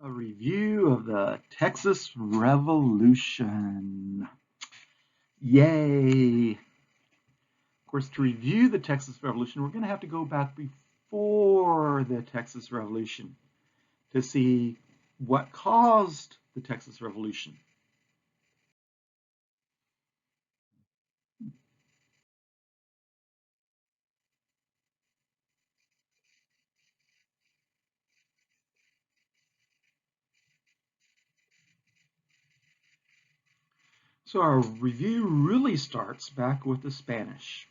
A review of the Texas Revolution. Yay! Of course, to review the Texas Revolution, we're going to have to go back before the Texas Revolution to see what caused the Texas Revolution. So our review really starts back with the Spanish.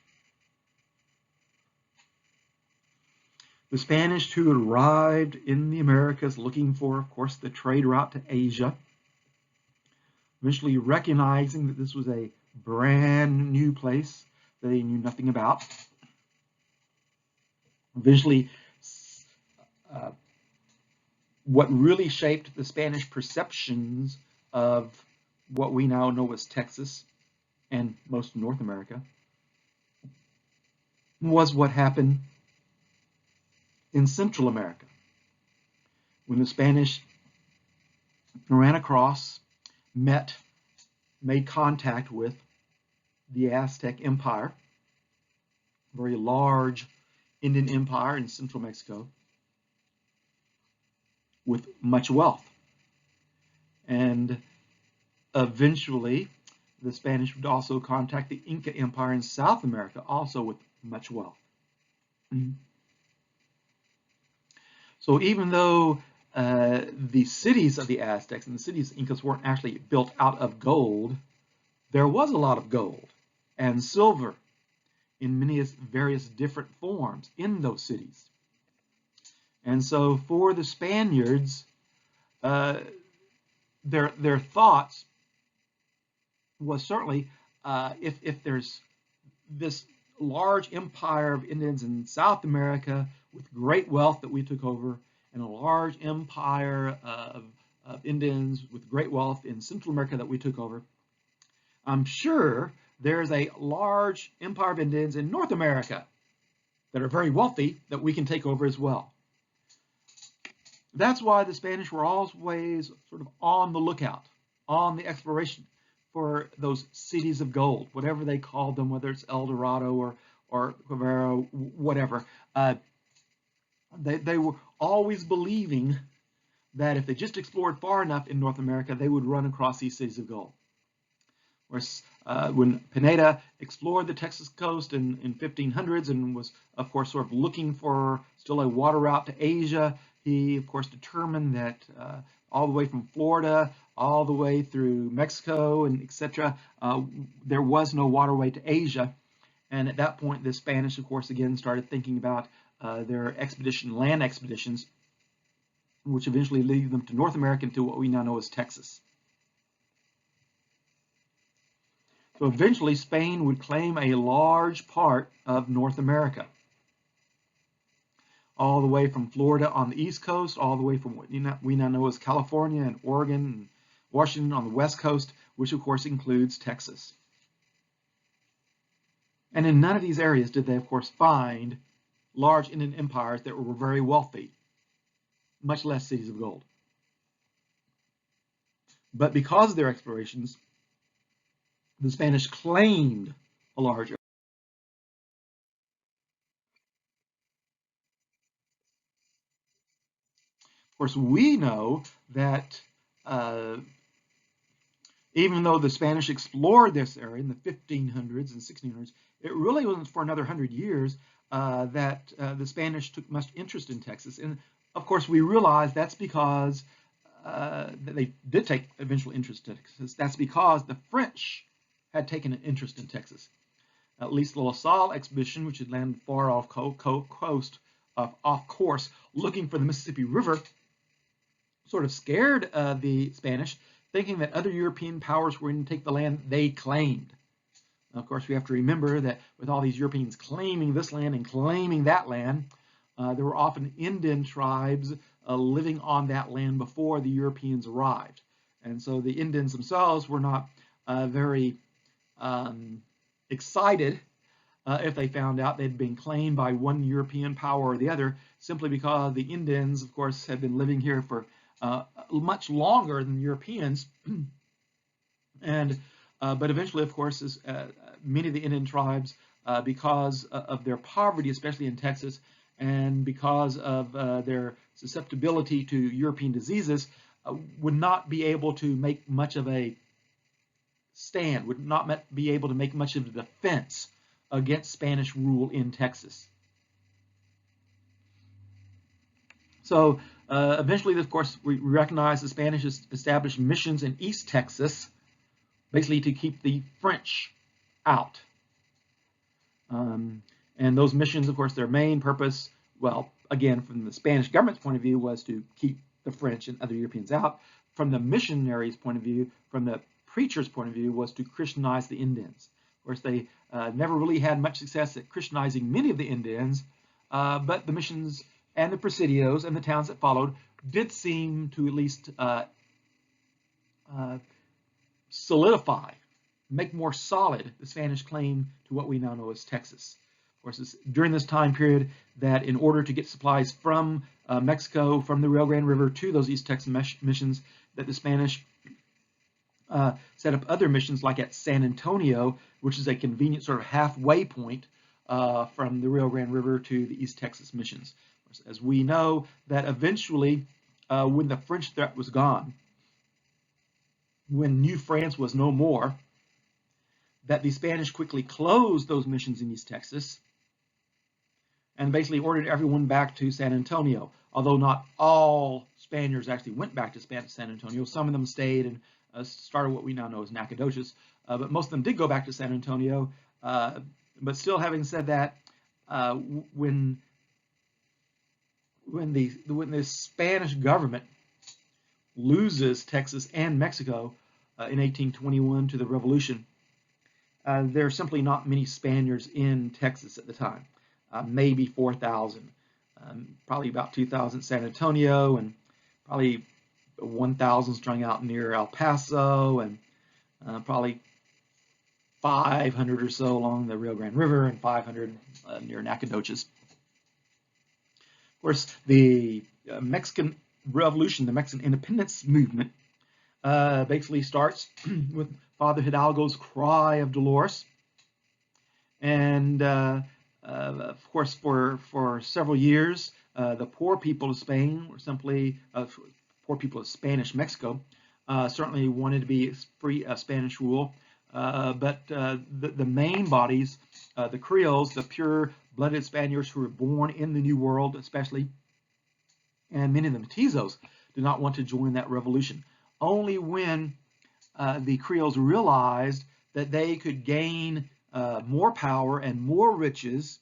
The Spanish who had arrived in the Americas looking for, of course, the trade route to Asia, eventually recognizing that this was a brand new place that they knew nothing about. Eventually, what really shaped the Spanish perceptions of what we now know as Texas and most of North America was what happened in Central America. When the Spanish ran across, made contact with the Aztec Empire, a very large Indian empire in central Mexico with much wealth. And eventually, the Spanish would also contact the Inca Empire in South America, also with much wealth. So even though the cities of the Aztecs and the cities of the Incas weren't actually built out of gold, there was a lot of gold and silver in many various different forms in those cities. And so for the Spaniards, their thoughts was certainly if there's this large empire of Indians in South America with great wealth that we took over, and a large empire of Indians with great wealth in Central America that we took over, I'm sure there's a large empire of Indians in North America that are very wealthy that we can take over as well. That's why the Spanish were always sort of on the lookout, on the exploration for those cities of gold, whatever they called them, whether it's El Dorado or Quevedo, whatever. They were always believing that if they just explored far enough in North America, they would run across these cities of gold. Of course, when Pineda explored the Texas coast in 1500s and was, of course, sort of looking for still a water route to Asia, he, of course, determined that all the way from Florida, all the way through Mexico, and etc., there was no waterway to Asia. And at that point, the Spanish, of course, again started thinking about their land expeditions, which eventually lead them to North America, to what we now know as Texas. So eventually, Spain would claim a large part of North America, all the way from Florida on the East Coast, all the way from what we now know as California and Oregon and Washington on the West Coast, which of course includes Texas. And in none of these areas did they, of course, find large Indian empires that were very wealthy, much less cities of gold. But because of their explorations, the Spanish claimed a large area. Of course, we know that even though the Spanish explored this area in the 1500s and 1600s, it really wasn't for another 100 years that the Spanish took much interest in Texas. And of course, we realize that's because they did take eventual interest in Texas. That's because the French had taken an interest in Texas. At least the La Salle expedition, which had landed far off coast, off course, looking for the Mississippi River, sort of scared the Spanish, thinking that other European powers were going to take the land they claimed. Now, of course, we have to remember that with all these Europeans claiming this land and claiming that land, there were often Indian tribes living on that land before the Europeans arrived. And so the Indians themselves were not very excited if they found out they'd been claimed by one European power or the other, simply because the Indians, of course, had been living here for much longer than Europeans. And but eventually, of course, many of the Indian tribes, because of their poverty, especially in Texas, and because of their susceptibility to European diseases, would not be able to make much of a stand, would not be able to make much of a defense against Spanish rule in Texas. So eventually, of course, we recognize the Spanish established missions in East Texas, basically to keep the French out. And those missions, of course, their main purpose, well, again, from the Spanish government's point of view, was to keep the French and other Europeans out. From the missionaries' point of view, from the preacher's point of view, was to Christianize the Indians. Of course, they never really had much success at Christianizing many of the Indians, but the missions and the presidios and the towns that followed did seem to at least solidify, make more solid the Spanish claim to what we now know as Texas. Of course, it's during this time period that in order to get supplies from Mexico, from the Rio Grande River to those East Texas missions, that the Spanish set up other missions like at San Antonio, which is a convenient sort of halfway point from the Rio Grande River to the East Texas missions. As we know that eventually, when the French threat was gone, when New France was no more, that the Spanish quickly closed those missions in East Texas and basically ordered everyone back to San Antonio. Although not all Spaniards actually went back to San Antonio, some of them stayed and started what we now know as Nacogdoches, but most of them did go back to San Antonio. But still, having said that, when the Spanish government loses Texas and Mexico in 1821 to the Revolution, there are simply not many Spaniards in Texas at the time, maybe 4,000, probably about 2,000 at San Antonio, and probably 1,000 strung out near El Paso, and probably 500 or so along the Rio Grande River, and 500 near Nacogdoches. Of course, the Mexican Revolution, the Mexican independence movement, basically starts with Father Hidalgo's Cry of Dolores. And of course, for several years, the poor people of Spain, or simply poor people of Spanish Mexico, certainly wanted to be free of Spanish rule. But the main bodies, the Creoles, the pure-blooded Spaniards who were born in the New World, especially, and many of the Mestizos, did not want to join that revolution. Only when the Creoles realized that they could gain more power and more riches,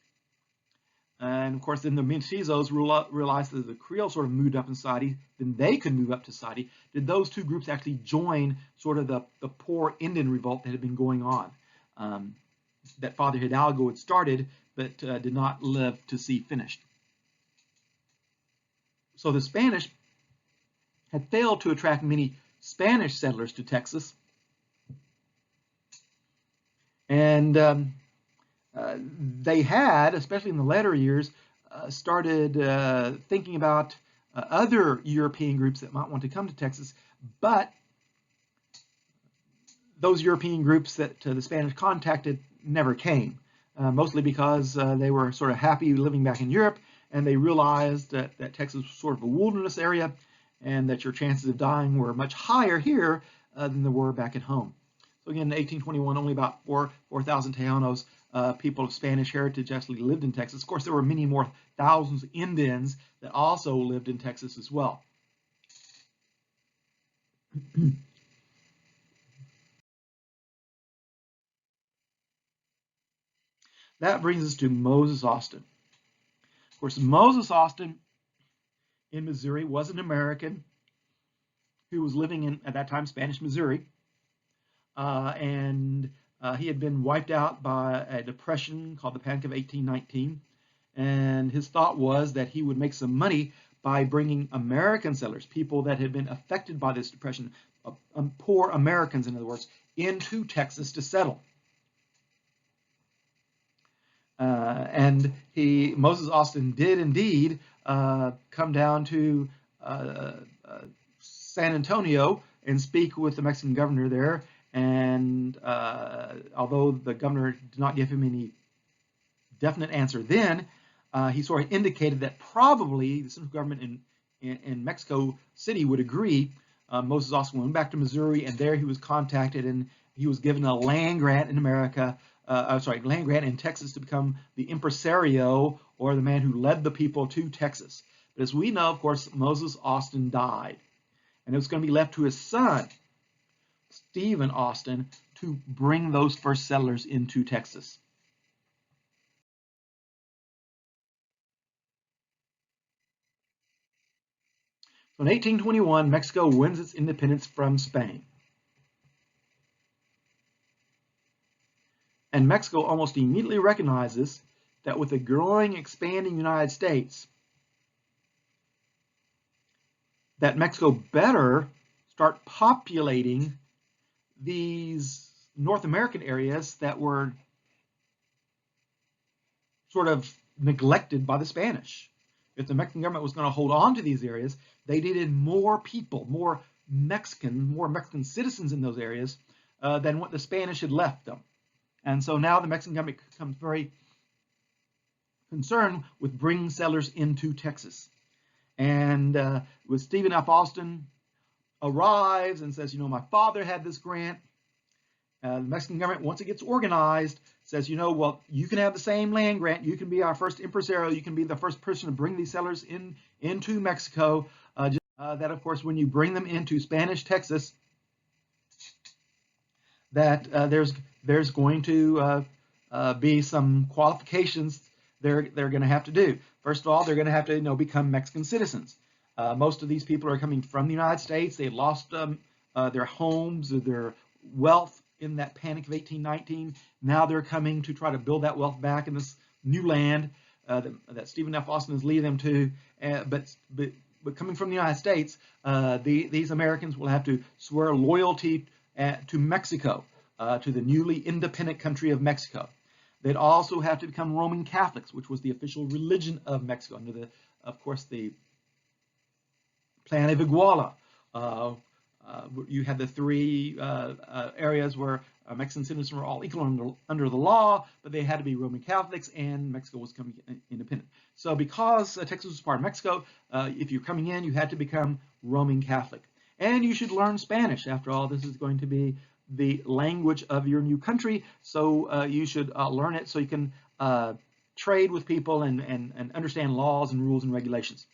and of course then the Mestizos realized that the Creoles sort of moved up in society, then they could move up to society, did those two groups actually join sort of the poor Indian revolt that had been going on, that Father Hidalgo had started, but did not live to see finished. So the Spanish had failed to attract many Spanish settlers to Texas, and they had, especially in the later years, started thinking about other European groups that might want to come to Texas, but those European groups that the Spanish contacted never came, mostly because they were sort of happy living back in Europe, and they realized that Texas was sort of a wilderness area, and that your chances of dying were much higher here than they were back at home. So again, in 1821, only about 4,000 Tejanos, people of Spanish heritage, actually lived in Texas. Of course, there were many more thousands of Indians that also lived in Texas as well. That brings us to Moses Austin. Of course, Moses Austin in Missouri was an American who was living in, at that time, Spanish Missouri. And he had been wiped out by a depression called the Panic of 1819. And his thought was that he would make some money by bringing American settlers, people that had been affected by this depression, poor Americans, in other words, into Texas to settle. And Moses Austin did indeed come down to San Antonio and speak with the Mexican governor there. And although the governor did not give him any definite answer then, he sort of indicated that probably the central government in Mexico City would agree. Moses Austin went back to Missouri, and there he was contacted, and he was given a land grant in America, land grant in Texas to become the impresario, or the man who led the people to Texas. But as we know, of course, Moses Austin died, and it was going to be left to his son, Stephen Austin, to bring those first settlers into Texas. So in 1821, Mexico wins its independence from Spain. And Mexico almost immediately recognizes that with a growing, expanding United States, that Mexico better start populating these North American areas that were sort of neglected by the Spanish. If the Mexican government was going to hold on to these areas, they needed more people, more Mexican citizens in those areas than what the Spanish had left them. And so now the Mexican government becomes very concerned with bringing settlers into Texas. And with Stephen F. Austin arrives and says, my father had this grant. The Mexican government, once it gets organized, says, well, you can have the same land grant. You can be our first impresario. You can be the first person to bring these settlers into Mexico. That, of course, when you bring them into Spanish Texas, that there's going to be some qualifications they're going to have to do. First of all, they're going to have to become Mexican citizens. Most of these people are coming from the United States. They lost their homes or their wealth in that panic of 1819. Now they're coming to try to build that wealth back in this new land that Stephen F. Austin is leading them to. But coming from the United States, these Americans will have to swear loyalty to Mexico, to the newly independent country of Mexico. They'd also have to become Roman Catholics, which was the official religion of Mexico under of course, the Plan of Iguala. You had the three areas where Mexican citizens were all equal under the law, but they had to be Roman Catholics, and Mexico was coming independent. So because Texas was part of Mexico, if you're coming in, you had to become Roman Catholic. And you should learn Spanish. After all, this is going to be the language of your new country, so you should learn it so you can trade with people and understand laws and rules and regulations.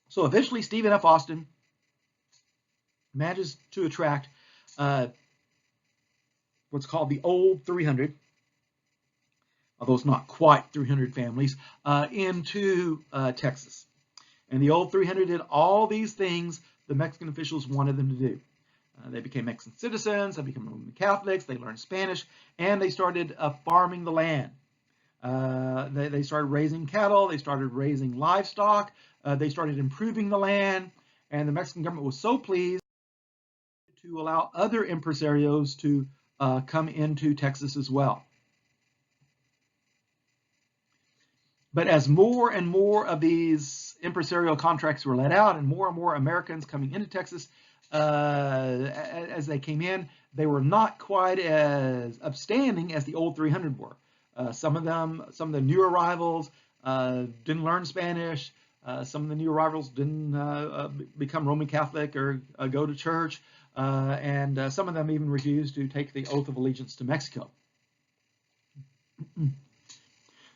So eventually, Stephen F. Austin manages to attract what's called the Old 300, although it's not quite 300 families, into Texas. And the Old 300 did all these things the Mexican officials wanted them to do. They became Mexican citizens, they became Roman Catholics, they learned Spanish, and they started farming the land. They started raising cattle, they started raising livestock, they started improving the land, and the Mexican government was so pleased to allow other impresarios to come into Texas as well. But as more and more of these impresarial contracts were let out and more Americans coming into Texas, as they came in, they were not quite as upstanding as the Old 300 were. Some of the new arrivals didn't learn Spanish. Some of the new arrivals didn't become Roman Catholic or go to church. And some of them even refused to take the oath of allegiance to Mexico.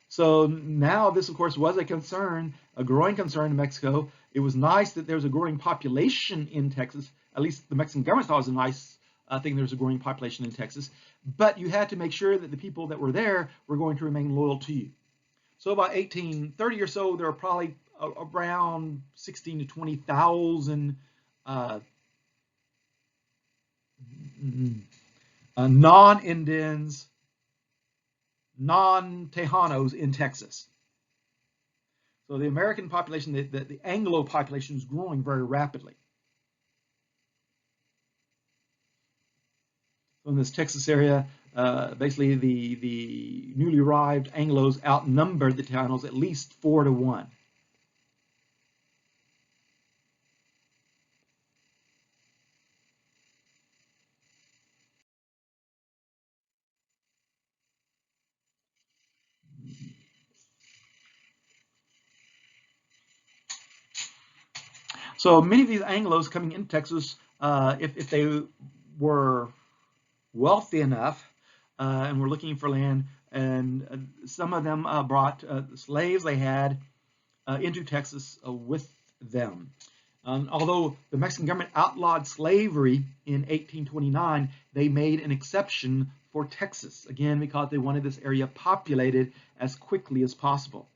So now this, of course, was a concern, a growing concern in Mexico. It was nice that there was a growing population in Texas. At least the Mexican government thought it was a nice thing there was a growing population in Texas. But you had to make sure that the people that were there were going to remain loyal to you. So by 1830 or so, there were probably around 16 to 20,000 non-Indians, non-Tejanos in Texas. So the American population, the Anglo population is growing very rapidly. So in this Texas area, basically the newly arrived Anglos outnumbered the Tejanos at least 4 to 1. So many of these Anglos coming into Texas, if they were wealthy enough and were looking for land, and some of them brought slaves they had into Texas with them. Although the Mexican government outlawed slavery in 1829, they made an exception for Texas, again, because they wanted this area populated as quickly as possible.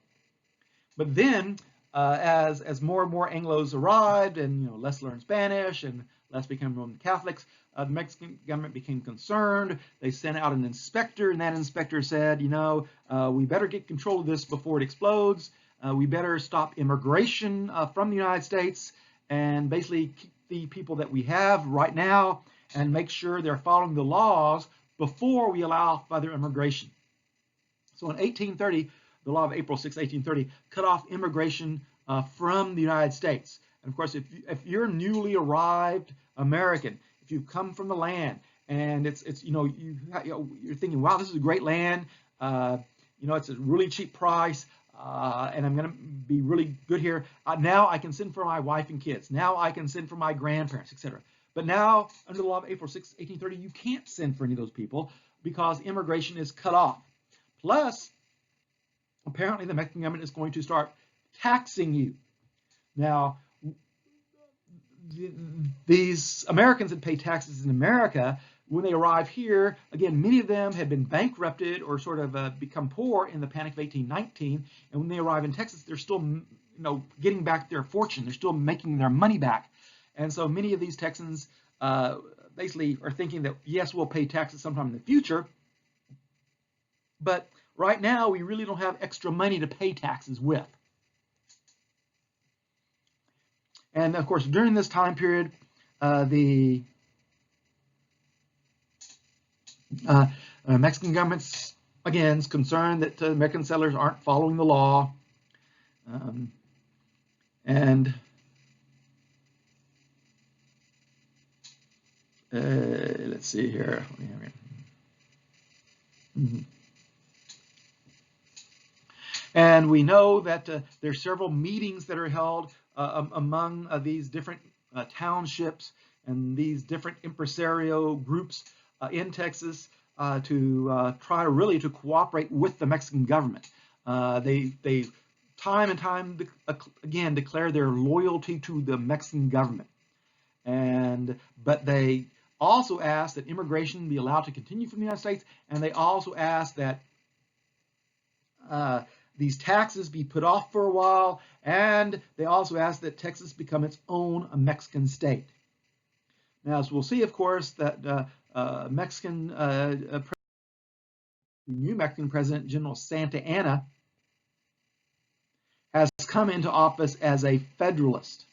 But then, as more and more Anglos arrived, and less learned Spanish and less became Roman Catholics, the Mexican government became concerned. They sent out an inspector, and that inspector said, we better get control of this before it explodes. We better stop immigration from the United States and basically keep the people that we have right now and make sure they're following the laws before we allow further immigration. So in 1830, the law of April 6, 1830, cut off immigration from the United States. And of course, if you're newly arrived American, if you've come from the land and you're thinking, wow, this is a great land, it's a really cheap price, and I'm going to be really good here. Now I can send for my wife and kids. Now I can send for my grandparents, etc. But now, under the law of April 6, 1830, you can't send for any of those people because immigration is cut off. Plus, apparently the Mexican government is going to start taxing you. Now, these Americans that pay taxes in America, when they arrive here, again, many of them had been bankrupted or sort of become poor in the Panic of 1819. And when they arrive in Texas, they're still, getting back their fortune. They're still making their money back. And so many of these Texans basically are thinking that, yes, we'll pay taxes sometime in the future, but right now we really don't have extra money to pay taxes with. And of course, during this time period, the Mexican government's, again, is concerned that American settlers aren't following the law. Let's see here. And we know that there are several meetings that are held among these different townships and these different impresario groups in Texas to try really to cooperate with the Mexican government. They time and time again declare their loyalty to the Mexican government, but they also ask that immigration be allowed to continue from the United States, and they also ask that these taxes be put off for a while, and they also ask that Texas become its own Mexican state. Now, as we'll see, of course, that the new Mexican President, General Santa Anna, has come into office as a Federalist.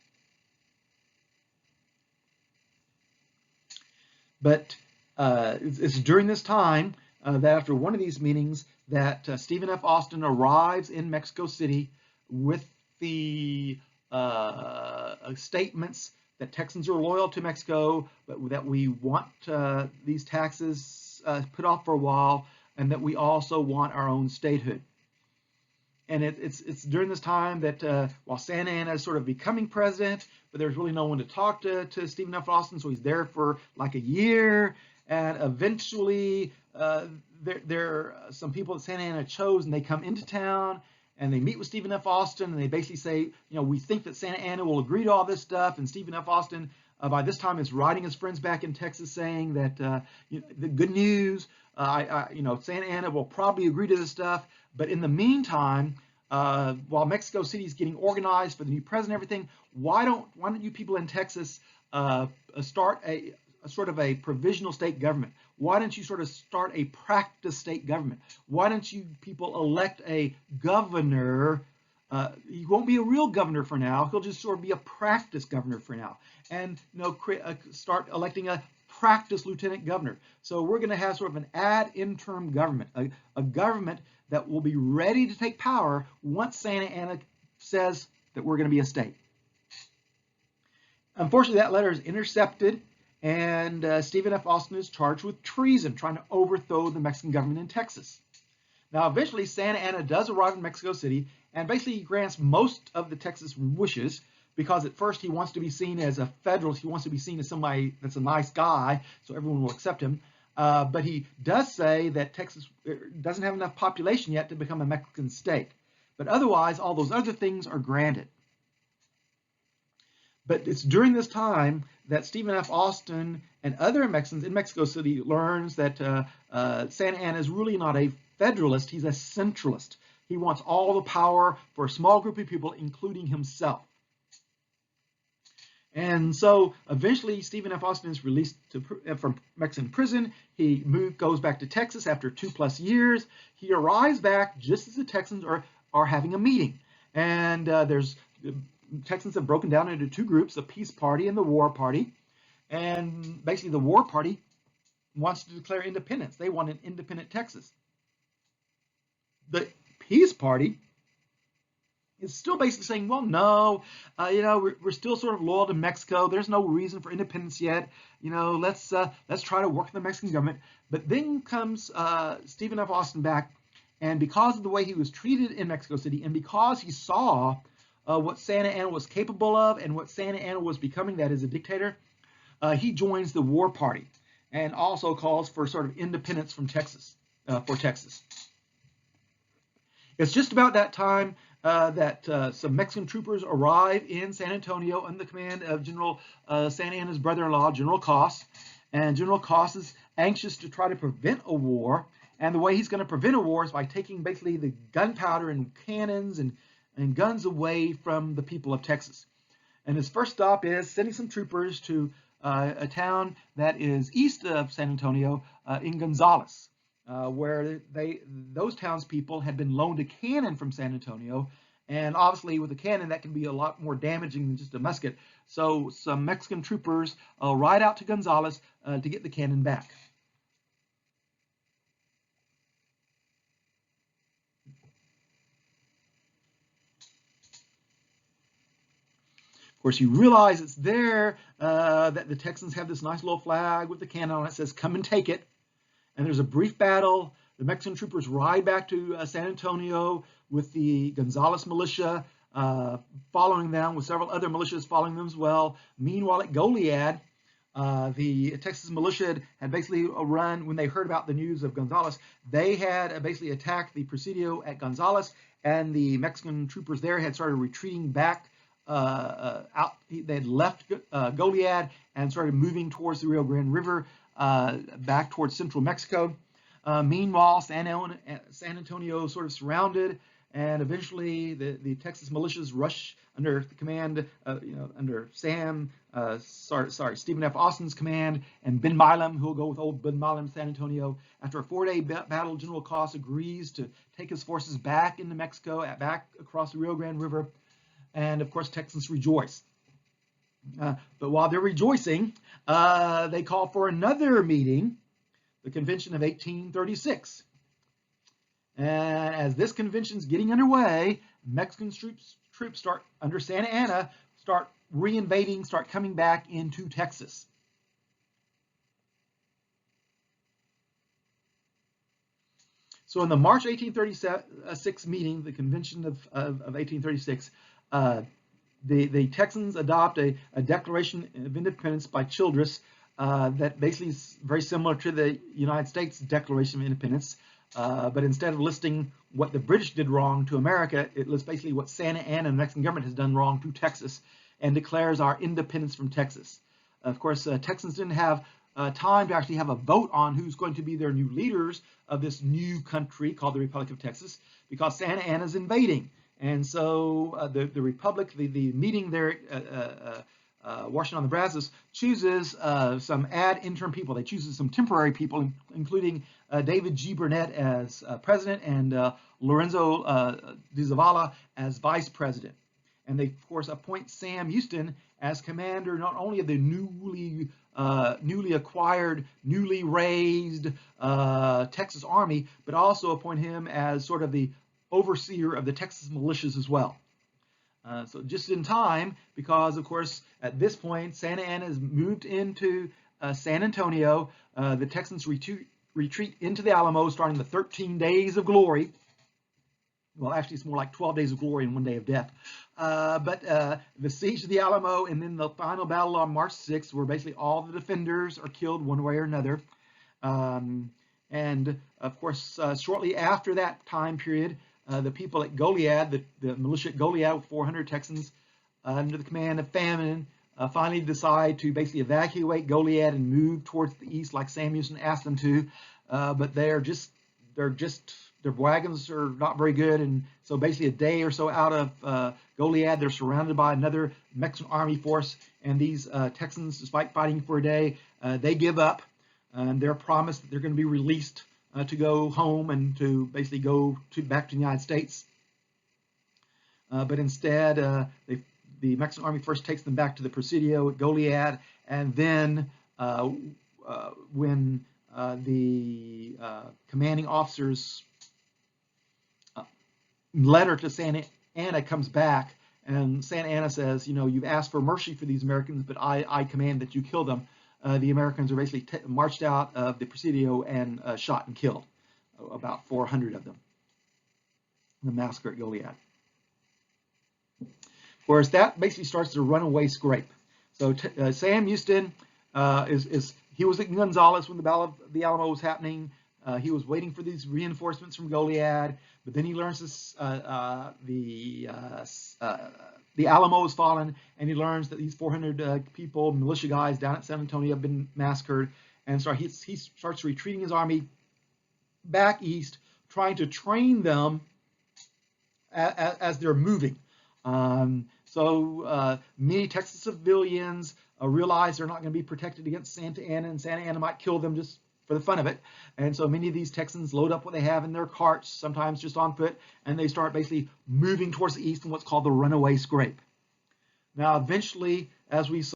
But it's during this time that after one of these meetings that Stephen F. Austin arrives in Mexico City with the statements that Texans are loyal to Mexico, but that we want these taxes put off for a while, and that we also want our own statehood. And it's during this time that while Santa Anna is sort of becoming president, but there's really no one to talk to Stephen F. Austin, so he's there for like a year, and eventually there are some people that Santa Anna chose, and they come into town, and they meet with Stephen F. Austin, and they basically say, we think that Santa Anna will agree to all this stuff, and Stephen F. Austin by this time is writing his friends back in Texas saying that the good news, Santa Anna will probably agree to this stuff, but in the meantime, while Mexico City is getting organized for the new president and everything, why don't you people in Texas start a sort of a provisional state government? Why don't you sort of start a practice state government? Why don't you people elect a governor? He won't be a real governor for now. He'll just sort of be a practice governor for now, and start electing a practice lieutenant governor. So we're going to have sort of an ad interim government, a government that will be ready to take power once Santa Anna says that we're going to be a state. Unfortunately, that letter is intercepted, and Stephen F. Austin is charged with treason, trying to overthrow the Mexican government in Texas. Now, eventually, Santa Anna does arrive in Mexico City, and basically grants most of the Texas wishes, because at first he wants to be seen as a Federalist. He wants to be seen as somebody that's a nice guy, so everyone will accept him. But he does say that Texas doesn't have enough population yet to become a Mexican state. But otherwise, all those other things are granted. But it's during this time that Stephen F. Austin and other Mexicans in Mexico City learns that Santa Anna is really not a Federalist, he's a centralist. He wants all the power for a small group of people, including himself. And so eventually Stephen F. Austin is released from Mexican prison. He goes back to Texas after 2+ years. He arrives back just as the Texans are having a meeting. And Texans have broken down into two groups, the Peace Party and the War Party. And basically the War Party wants to declare independence. They want an independent Texas. The Peace Party is still basically saying, well, no, we're still sort of loyal to Mexico. There's no reason for independence yet. Let's try to work with the Mexican government. But then comes Stephen F. Austin back, and because of the way he was treated in Mexico City, and because he saw what Santa Anna was capable of and what Santa Anna was becoming, that is a dictator, he joins the War Party and also calls for sort of independence from Texas, for Texas. It's just about that time that some Mexican troopers arrive in San Antonio under the command of General Santa Anna's brother-in-law, General Cos. And General Cos is anxious to try to prevent a war. And the way he's going to prevent a war is by taking basically the gunpowder and cannons and guns away from the people of Texas. And his first stop is sending some troopers to a town that is east of San Antonio in Gonzales. Where those townspeople had been loaned a cannon from San Antonio, and obviously with a cannon that can be a lot more damaging than just a musket. So some Mexican troopers ride out to Gonzales to get the cannon back. Of course, you realize it's there that the Texans have this nice little flag with the cannon on it that says, "Come and take it." And there's a brief battle. The Mexican troopers ride back to San Antonio with the Gonzales militia following them, with several other militias following them as well. Meanwhile, at Goliad, the Texas militia had basically run, when they heard about the news of Gonzales, they had basically attacked the Presidio at Gonzales, and the Mexican troopers there had started retreating back out. They had left Goliad and started moving towards the Rio Grande River, back towards central Mexico. Meanwhile, San Antonio sort of surrounded, and eventually the Texas militias rush under the command, under Stephen F. Austin's command, and Ben Milam, who will go with old Ben Milam, San Antonio. After a 4-day battle, General Cos agrees to take his forces back into Mexico, back across the Rio Grande River, and of course Texans rejoice. But while they're rejoicing, they call for another meeting, the Convention of 1836. And as this convention's getting underway, Mexican troops start, under Santa Anna, start reinvading, start coming back into Texas. So in the March 1836 meeting, the Convention of 1836, the Texans adopt a Declaration of Independence by Childress that basically is very similar to the United States Declaration of Independence, but instead of listing what the British did wrong to America, it lists basically what Santa Anna and the Mexican government has done wrong to Texas, and declares our independence from Texas. Of course, Texans didn't have time to actually have a vote on who's going to be their new leaders of this new country called the Republic of Texas, because Santa Anna is invading. And so the Republic, the meeting there at Washington on the Brazos, chooses some interim people. They choose some temporary people, including David G. Burnett as president and Lorenzo de Zavala as vice president. And they, of course, appoint Sam Houston as commander not only of the newly acquired, newly raised Texas Army, but also appoint him as sort of the overseer of the Texas militias as well. So just in time, because of course at this point Santa Anna has moved into San Antonio. The Texans retreat into the Alamo, starting the 13 days of glory. Well, actually it's more like 12 days of glory and 1 day of death. But the siege of the Alamo and then the final battle on March 6th, where basically all the defenders are killed one way or another. And of course, shortly after that time period, the people at Goliad, the militia at Goliad with 400 Texans under the command of Famine, finally decide to basically evacuate Goliad and move towards the east like Sam Houston asked them to. But their wagons are not very good, and so basically a day or so out of Goliad, they're surrounded by another Mexican army force, and these Texans, despite fighting for a day, they give up, and they're promised that they're going to be released to go home and to basically go back to the United States. But instead, the Mexican army first takes them back to the Presidio at Goliad, and then when the commanding officer's letter to Santa Anna comes back, and Santa Anna says, you know, you've asked for mercy for these Americans, but I command that you kill them. The Americans are basically marched out of the Presidio and shot and killed, about 400 of them, the massacre at Goliad. Whereas that basically starts the runaway scrape. So Sam Houston he was at Gonzales when the Battle of the Alamo was happening. He was waiting for these reinforcements from Goliad, but then he learns this, the Alamo has fallen, and he learns that these 400 people, militia guys down at San Antonio, have been massacred, and so he starts retreating his army back east, trying to train them as they're moving. So many Texas civilians realize they're not going to be protected against Santa Anna, and Santa Anna might kill them just for the fun of it. And so many of these Texans load up what they have in their carts, sometimes just on foot, and they start basically moving towards the east in what's called the runaway scrape. Now, eventually, as we saw,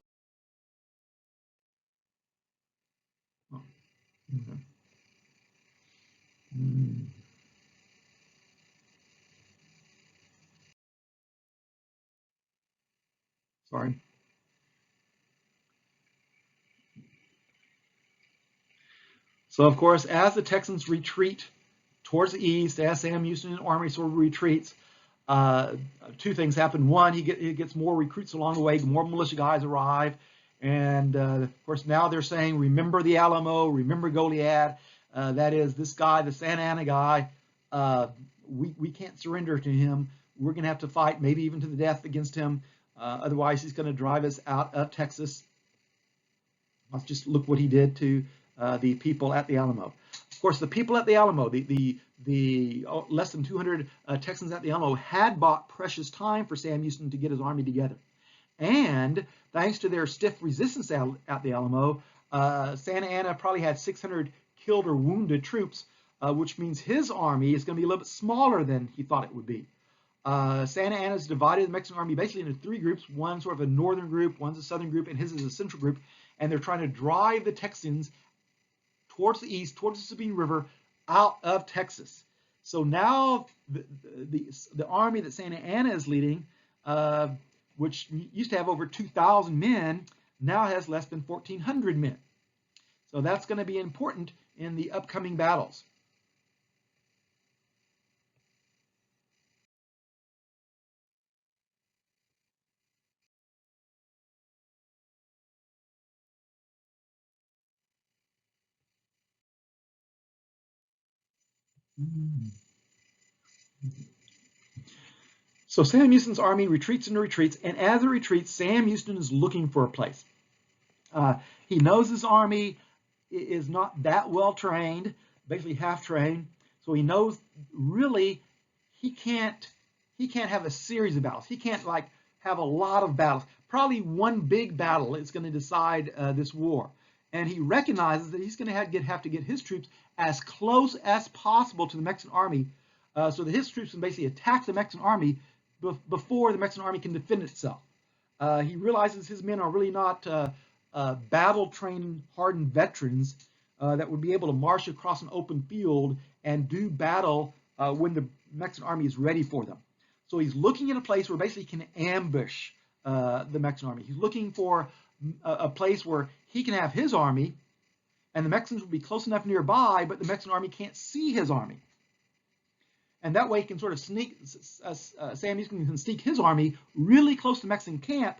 sorry. So, of course, as the Texans retreat towards the east, as Sam Houston's army sort of retreats, two things happen. One, he gets more recruits along the way, more militia guys arrive, and of course now they're saying, remember the Alamo, remember Goliad. That is, this guy, the Santa Anna guy, we can't surrender to him. We're going to have to fight, maybe even to the death against him. Otherwise, he's going to drive us out of Texas. Let's just look what he did to the people at the Alamo. Of course, the people at the Alamo, the less than 200 Texans at the Alamo, had bought precious time for Sam Houston to get his army together. And thanks to their stiff resistance at the Alamo, Santa Anna probably had 600 killed or wounded troops, which means his army is going to be a little bit smaller than he thought it would be. Santa Anna's divided the Mexican army basically into three groups. One's sort of a northern group, one's a southern group, and his is a central group. And they're trying to drive the Texans towards the east, towards the Sabine River, out of Texas. So now the army that Santa Anna is leading, which used to have over 2,000 men, now has less than 1,400 men. So that's going to be important in the upcoming battles. So Sam Houston's army retreats and retreats, and as it retreats, Sam Houston is looking for a place. He knows his army is not that well trained, basically half trained, so he knows really he can't have a series of battles. He can't like have a lot of battles. Probably one big battle is going to decide this war, and he recognizes that he's going to have to get his troops as close as possible to the Mexican army, so that his troops can basically attack the Mexican army before the Mexican army can defend itself. He realizes his men are really not battle-trained, hardened veterans that would be able to march across an open field and do battle when the Mexican army is ready for them. So he's looking at a place where basically he can ambush the Mexican army. He's looking for a place where he can have his army, and the Mexicans will be close enough nearby, but the Mexican army can't see his army. and that way he can sort of sneak, Sam Houston can sneak his army really close to the Mexican camp,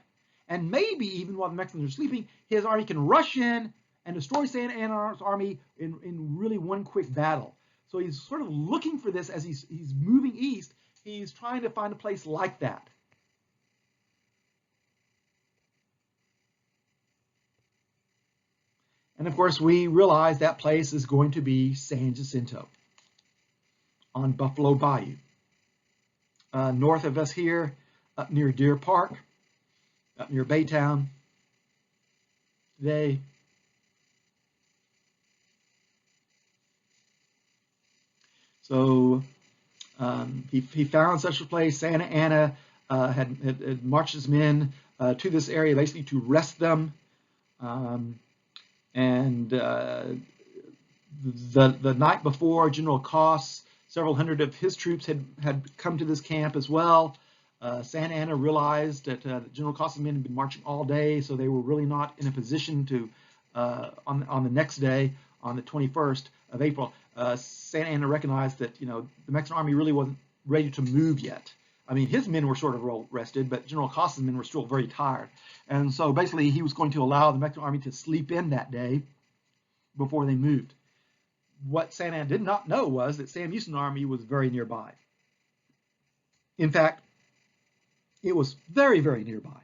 and maybe even while the Mexicans are sleeping, his army can rush in and destroy Santa Anna's army in really one quick battle. So he's sort of looking for this as he's moving east. He's trying to find a place like that. And of course, we realize that place is going to be San Jacinto on Buffalo Bayou. North of us here, up near Deer Park, up near Baytown today. So he found such a place. Santa Anna had marched his men to this area basically to rest them. And the night before, General Koss, several hundred of his troops had come to this camp as well. Santa Anna realized that General Koss's men had been marching all day, so they were really not in a position to, on the next day, on the 21st of April, Santa Anna recognized that the Mexican army really wasn't ready to move yet. I mean, his men were sort of rested, but General Koss's men were still very tired. And so basically he was going to allow the Mexican army to sleep in that day before they moved. What Santa Anna did not know was that Sam Houston's army was very nearby. In fact, it was very, very nearby.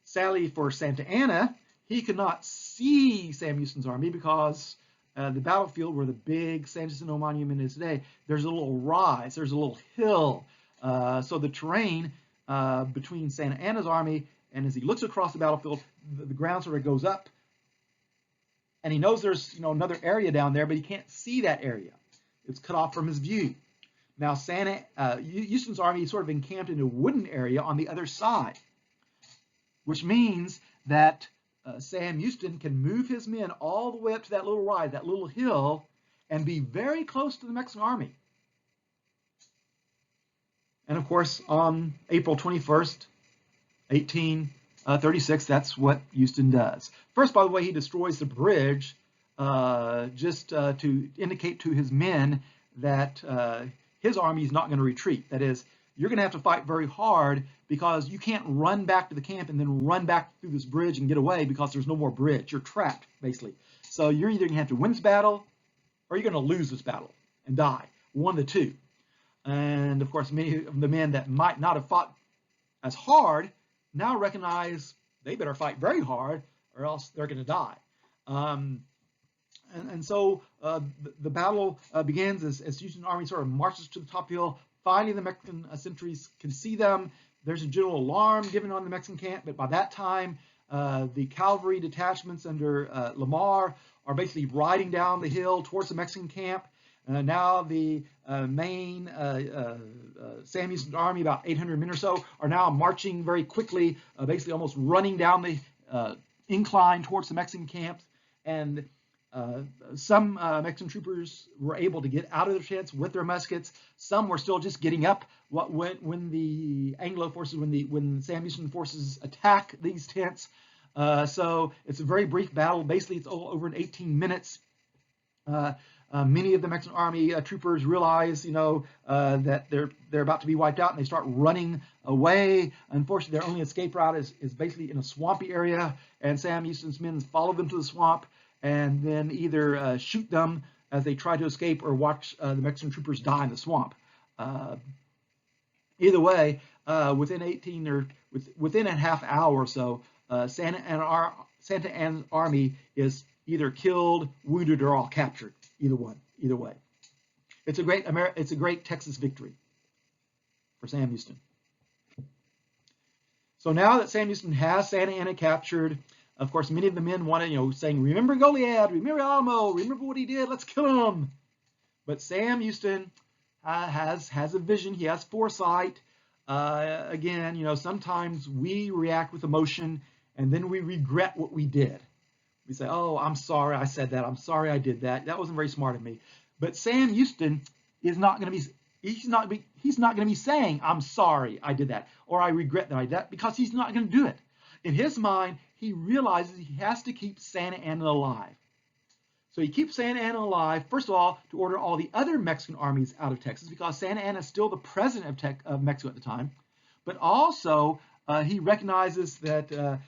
Sadly for Santa Anna, he could not see Sam Houston's army because the battlefield where the big San Jacinto Monument is today, there's a little rise, there's a little hill. So the terrain between Santa Anna's army, and as he looks across the battlefield, the ground sort of goes up, and he knows there's another area down there, but he can't see that area. It's cut off from his view. Now Houston's army is sort of encamped in a wooden area on the other side, which means that Sam Houston can move his men all the way up to that little rise, that little hill, and be very close to the Mexican army. And of course, on April 21st, 1836, that's what Houston does. First, by the way, he destroys the bridge just to indicate to his men that his army is not going to retreat. That is, you're going to have to fight very hard because you can't run back to the camp and then run back through this bridge and get away because there's no more bridge. You're trapped, basically. So you're either going to have to win this battle or you're going to lose this battle and die. One of the two. And of course, many of the men that might not have fought as hard now recognize they better fight very hard or else they're going to die. So the battle begins as Houston's army sort of marches to the top of the hill. Finally, the Mexican sentries can see them. There's a general alarm given on the Mexican camp, but by that time, the cavalry detachments under Lamar are basically riding down the hill towards the Mexican camp. Now the main Sam Houston's army, about 800 men or so, are now marching very quickly, basically almost running down the incline towards the Mexican camp. And some Mexican troopers were able to get out of their tents with their muskets. Some were still just getting up when the Anglo forces, when Sam Houston forces attack these tents. So it's a very brief battle. Basically, it's all over in 18 minutes. Many of the Mexican army troopers realize, that they're about to be wiped out, and they start running away. Unfortunately, their only escape route is basically in a swampy area, and Sam Houston's men follow them to the swamp and then either shoot them as they try to escape or watch the Mexican troopers die in the swamp. Either way, within a half hour or so, Santa Anna's army is either killed, wounded, or all captured. Either way. It's a great Texas victory for Sam Houston. So now that Sam Houston has Santa Anna captured, of course, many of the men wanted, saying, "Remember Goliad, remember Alamo, remember what he did, let's kill him." But Sam Houston has a vision, he has foresight. Again, sometimes we react with emotion and then we regret what we did. We say, "Oh, I'm sorry I said that. I'm sorry I did that. That wasn't very smart of me." But Sam Houston is not going to be. He's not going to be saying, "I'm sorry I did that," or "I regret that I did that," because he's not going to do it. In his mind, he realizes he has to keep Santa Anna alive. So he keeps Santa Anna alive, first of all, to order all the other Mexican armies out of Texas, because Santa Anna is still the president of Mexico at the time. But also, he recognizes that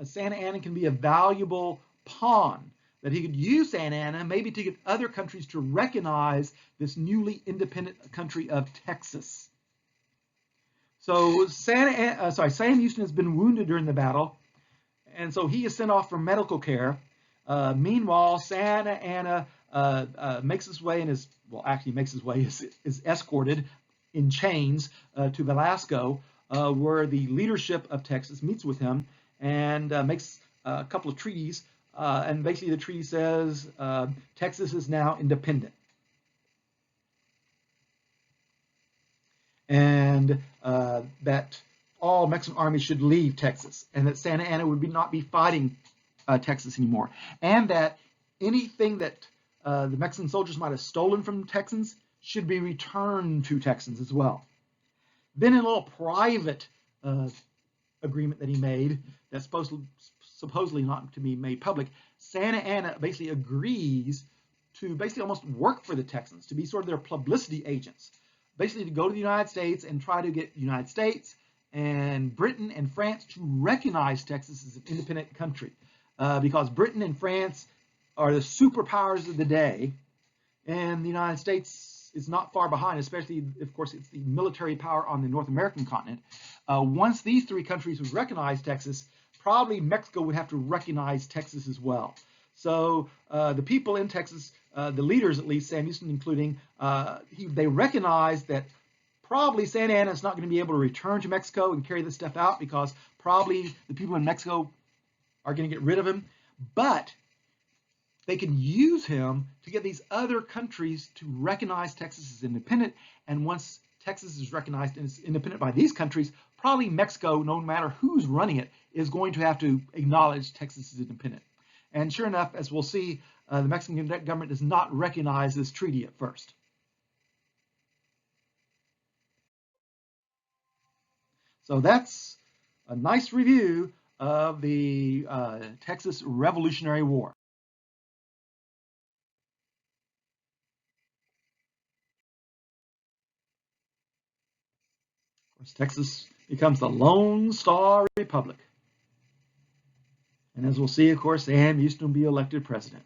Santa Anna can be a valuable pawn, that he could use Santa Anna maybe to get other countries to recognize this newly independent country of Texas. So Sam Houston has been wounded during the battle, and so he is sent off for medical care. Meanwhile, Santa Anna makes his way and is escorted in chains to Velasco, where the leadership of Texas meets with him and makes a couple of treaties. And basically the treaty says Texas is now independent. And that all Mexican armies should leave Texas, and that Santa Anna would not be fighting Texas anymore, and that anything that the Mexican soldiers might have stolen from Texans should be returned to Texans as well. Then in a little private agreement that he made, that's supposedly not to be made public, Santa Anna basically agrees to basically almost work for the Texans, to be sort of their publicity agents, basically to go to the United States and try to get the United States and Britain and France to recognize Texas as an independent country, because Britain and France are the superpowers of the day, and the United States is not far behind, especially, of course, it's the military power on the North American continent. Once these three countries would recognize Texas, probably Mexico would have to recognize Texas as well. So the people in Texas, the leaders at least, Sam Houston including, they recognize that probably Santa Anna is not going to be able to return to Mexico and carry this stuff out, because probably the people in Mexico are going to get rid of him. But they can use him to get these other countries to recognize Texas as independent. And once Texas is recognized as independent by these countries, probably Mexico, no matter who's running it, is going to have to acknowledge Texas as independent. And sure enough, as we'll see, the Mexican government does not recognize this treaty at first. So that's a nice review of the Texas Revolutionary War. Of course, Texas becomes the Lone Star Republic. And as we'll see, of course, Sam Houston will be elected president.